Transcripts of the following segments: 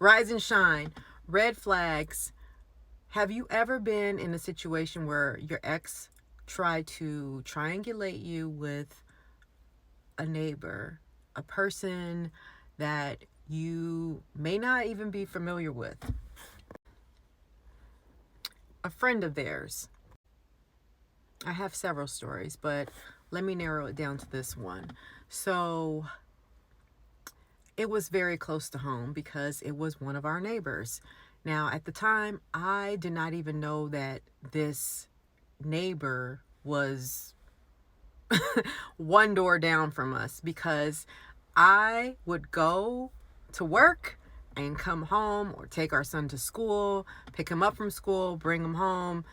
Rise and shine. Red flags. Have you ever been in a situation where your ex tried to triangulate you with a neighbor, a person that you may not even be familiar with, a friend of theirs? I have several stories, but let me narrow it down to this one. So it was very close to home because it was one of our neighbors. Now, at the time, I did not even know that this neighbor was one door down from us, because I would go to work and come home, or take our son to school, pick him up from school, bring him home.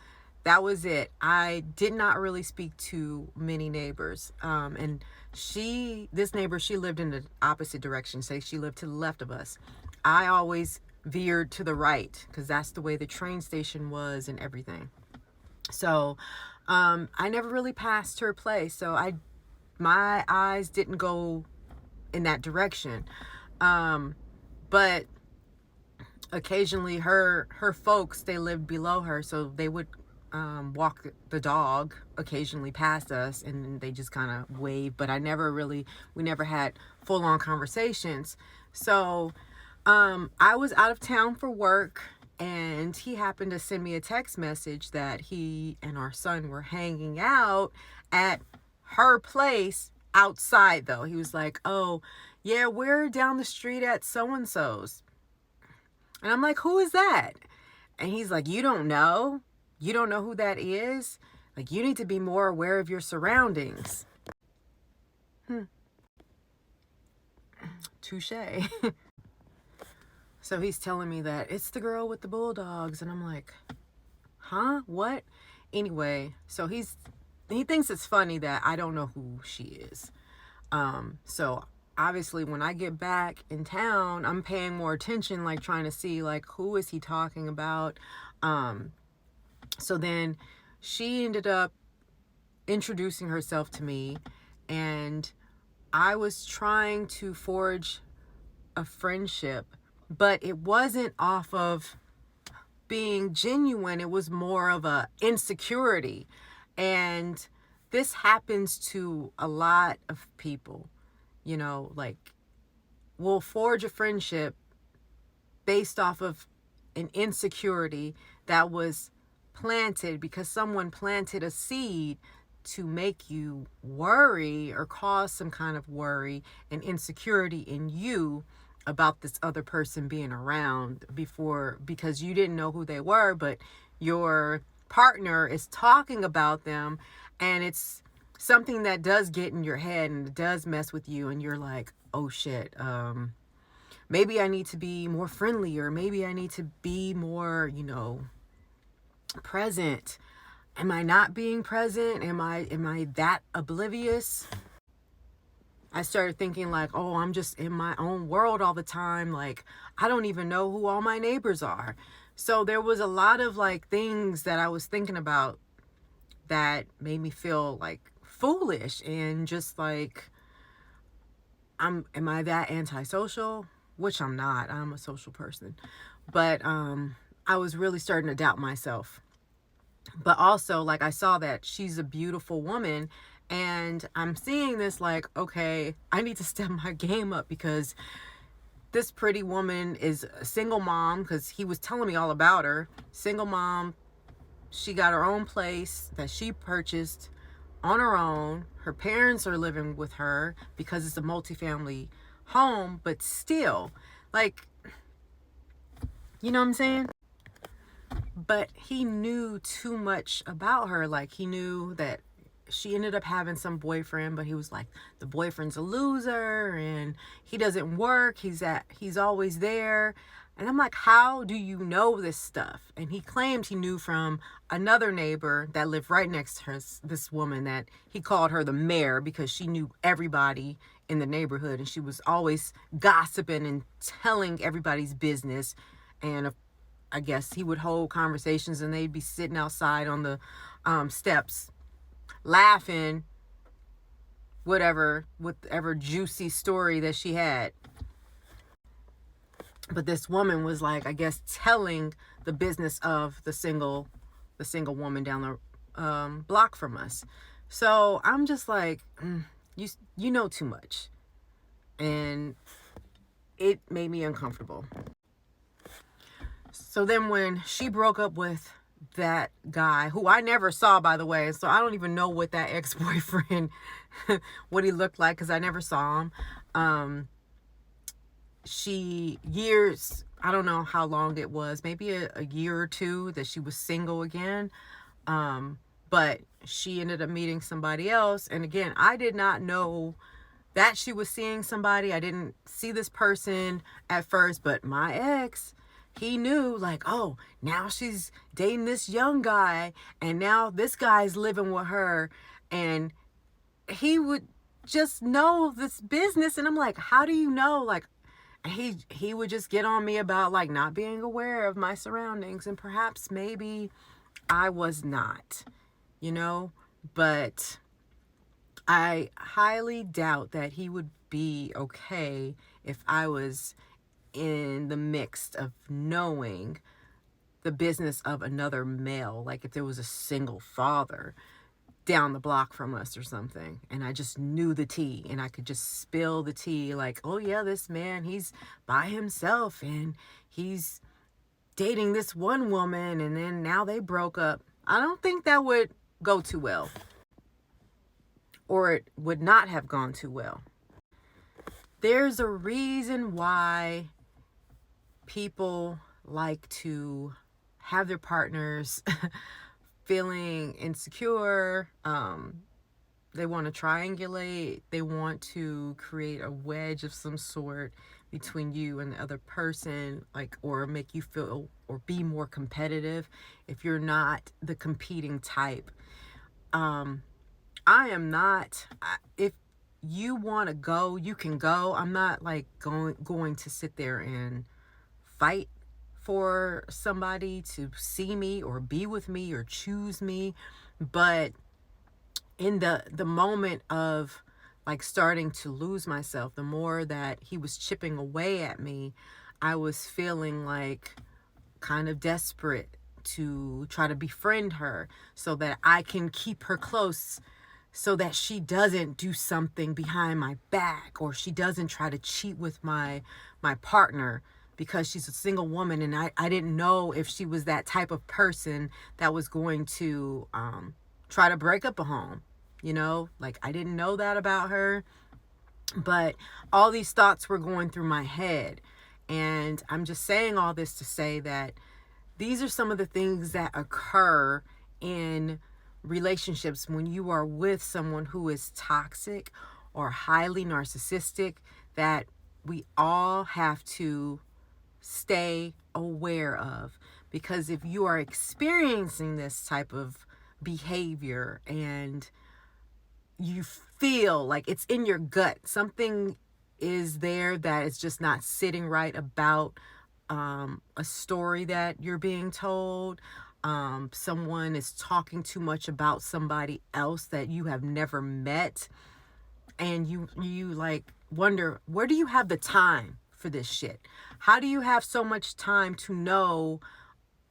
That was it. I did not really speak to many neighbors. And this neighbor, she lived in the opposite direction. Say she lived to the left of us. I always veered to the right because that's the way the train station was and everything. So I never really passed her place. So my eyes didn't go in that direction. But occasionally her folks, they lived below her, so they would walk the dog occasionally past us, and they just kind of waved, but we never had full-on conversations. So I was out of town for work, and he happened to send me a text message that he and our son were hanging out at her place outside, though. He was like, oh yeah, we're down the street at so-and-so's. And I'm like, who is that? And he's like, you don't know? You don't know who that is? Like, you need to be more aware of your surroundings. Touche. So he's telling me that it's the girl with the bulldogs. And I'm like, huh? What? Anyway, so he thinks it's funny that I don't know who she is. So obviously when I get back in town, I'm paying more attention, like trying to see like, who is he talking about? So then she ended up introducing herself to me, and I was trying to forge a friendship, but it wasn't off of being genuine. It was more of a insecurity. And this happens to a lot of people, like, we'll forge a friendship based off of an insecurity that was planted because someone planted a seed to make you worry or cause some kind of worry and insecurity in you about this other person being around before, because you didn't know who they were, but your partner is talking about them, and it's something that does get in your head and it does mess with you, and you're like, oh shit, maybe I need to be more friendly, or maybe I need to be more, present. Am I not being present? Am I that oblivious? I started thinking like, oh, I'm just in my own world all the time. Like, I don't even know who all my neighbors are. So there was a lot of like things that I was thinking about that made me feel like foolish, and just like, am I that antisocial? Which I'm not. I'm a social person. But I was really starting to doubt myself. But also, like, I saw that she's a beautiful woman, and I'm seeing this like, okay, I need to step my game up, because this pretty woman is a single mom, because he was telling me all about her. Single mom. She got her own place that she purchased on her own. Her parents are living with her because it's a multifamily home, but still, like, you know what I'm saying? But he knew too much about her. Like, he knew that she ended up having some boyfriend, but he was like, the boyfriend's a loser and he doesn't work. He's always there. And I'm like, how do you know this stuff? And he claimed he knew from another neighbor that lived right next to her, this woman that he called her the mayor, because she knew everybody in the neighborhood, and she was always gossiping and telling everybody's business. And I guess he would hold conversations, and they'd be sitting outside on the steps laughing, whatever juicy story that she had. But this woman was like, I guess, telling the business of the single woman down the block from us. So I'm just like, you know too much. And it made me uncomfortable. So then when she broke up with that guy, who I never saw, by the way, so I don't even know what that ex-boyfriend, what he looked like, because I never saw him. Years, I don't know how long it was, maybe a year or two that she was single again. But she ended up meeting somebody else. And again, I did not know that she was seeing somebody. I didn't see this person at first, but my ex, he knew, like, oh, now she's dating this young guy, and now this guy's living with her, and he would just know this business. And I'm like, how do you know? Like, he would just get on me about like not being aware of my surroundings, and perhaps maybe I was not, but I highly doubt that he would be okay if I was in the mix of knowing the business of another male, like if there was a single father down the block from us or something, and I just knew the tea, and I could just spill the tea, like, oh yeah, this man, he's by himself and he's dating this one woman, and then now they broke up. I don't think that would go too well, or it would not have gone too well. There's a reason why people like to have their partners feeling insecure. They want to triangulate. They want to create a wedge of some sort between you and the other person, like, or make you feel or be more competitive if you're not the competing type. I am not. If you want to go, you can go. I'm not like going to sit there and fight for somebody to see me or be with me or choose me. But in the moment of like starting to lose myself, the more that he was chipping away at me, I was feeling like kind of desperate to try to befriend her so that I can keep her close, so that she doesn't do something behind my back, or she doesn't try to cheat with my partner, because she's a single woman, and I didn't know if she was that type of person that was going to try to break up a home. Like, I didn't know that about her, but all these thoughts were going through my head. And I'm just saying all this to say that these are some of the things that occur in relationships when you are with someone who is toxic or highly narcissistic, that we all have to stay aware of. Because if you are experiencing this type of behavior and you feel like it's in your gut, something is there that is just not sitting right about a story that you're being told, someone is talking too much about somebody else that you have never met, and you like wonder, where do you have the time for this shit? How do you have so much time to know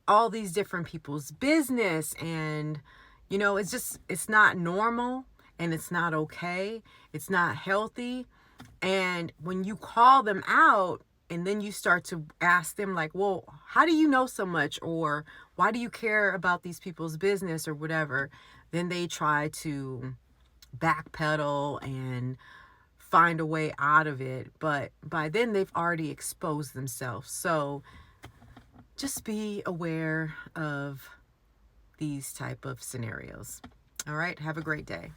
all these different people's business? And it's not normal, and it's not okay. It's not healthy. And when you call them out, and then you start to ask them like, well, how do you know so much? Or why do you care about these people's business or whatever? Then they try to backpedal and find a way out of it. But by then they've already exposed themselves. So just be aware of these type of scenarios. All right. Have a great day.